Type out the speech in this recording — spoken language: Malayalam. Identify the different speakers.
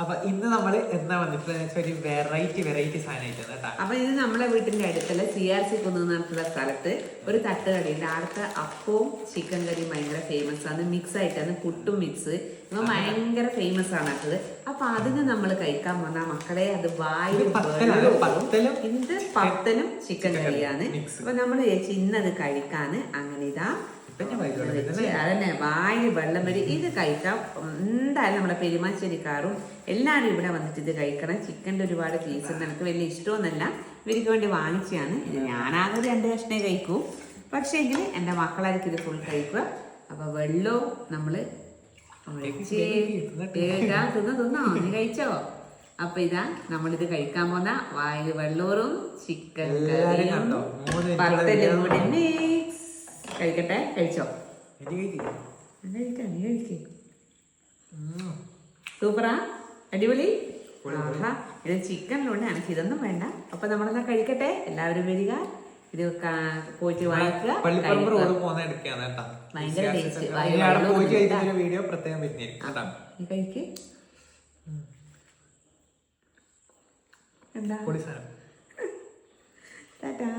Speaker 1: അപ്പൊ ഇന്ന് നമ്മള് എന്താ വന്നിട്ടുള്ള ഒരു വെറൈറ്റി സാധനമായിട്ടാണ് കേട്ടാ.
Speaker 2: അപ്പൊ ഇത് നമ്മളെ വീട്ടിന്റെ അടുത്തുള്ള CRC കുന്ന് പറഞ്ഞിട്ടുള്ള സ്ഥലത്ത് ഒരു തട്ടുകടയുണ്ട്. അവിടുത്തെ അപ്പവും ചിക്കൻ കറിയും ഭയങ്കര ഫേമസ് ആണ്. മിക്സ് ആയിട്ടാണ്, പുട്ടും മിക്സ്. ഇവ ഭയങ്കര ഫേമസ് ആണ് അത്. അപ്പൊ അതിന് നമ്മൾ കഴിക്കാൻ പോന്ന മക്കളെ, അത് വായിൽ ഇത് പത്തലും ചിക്കൻ കറിയാണ്. അപ്പൊ നമ്മൾ ഇന്നത് കഴിക്കാന് അങ്ങനെ ഇതാ അതന്നെ വായിൽ വെള്ളം വരും. ഇത് കഴിക്കാം എന്തായാലും നമ്മുടെ പെരുമാശ്ശേരിക്കാറും എല്ലാവരും ഇവിടെ വന്നിട്ട് ഇത് കഴിക്കണം. ചിക്കൻ്റെ ഒരുപാട് പീസ് എനിക്ക് വലിയ ഇഷ്ടമൊന്നുമല്ല, ഇവർക്ക് വേണ്ടി വാങ്ങിച്ചാണ്. ഇത് ഞാനാകെ 2 കഷ്ണേ കഴിക്കൂ, പക്ഷേ എങ്കിൽ എൻ്റെ മക്കളായിരിക്കും ഇത് ഫുൾ കഴിക്കുക. അപ്പൊ വെള്ളവും നമ്മള് തിന്നോ, നീ കഴിച്ചോ? അപ്പൊ ഇതാ നമ്മളിത് കഴിക്കാൻ പോന്ന വായിൽ വെള്ളോറും ചിക്കൻ കറിയും പത്തലും കൂടി മിക്സ്. കഴിക്കട്ടെ, കഴിച്ചോ? സൂപ്പറാ, അടിപൊളി. ആഹാ, ഇത് ചിക്കനിലുണ്ട്, എനിക്ക് ഇതൊന്നും വേണ്ട. അപ്പൊ നമ്മളെന്നാ കഴിക്കട്ടെ. എല്ലാവരും വരിക, ഇത് പോയിട്ട് വാങ്ങിക്കുക. ഭയങ്കര ടേസ്റ്റ്. കഴിക്ക്. എന്താ ടാറ്റാ.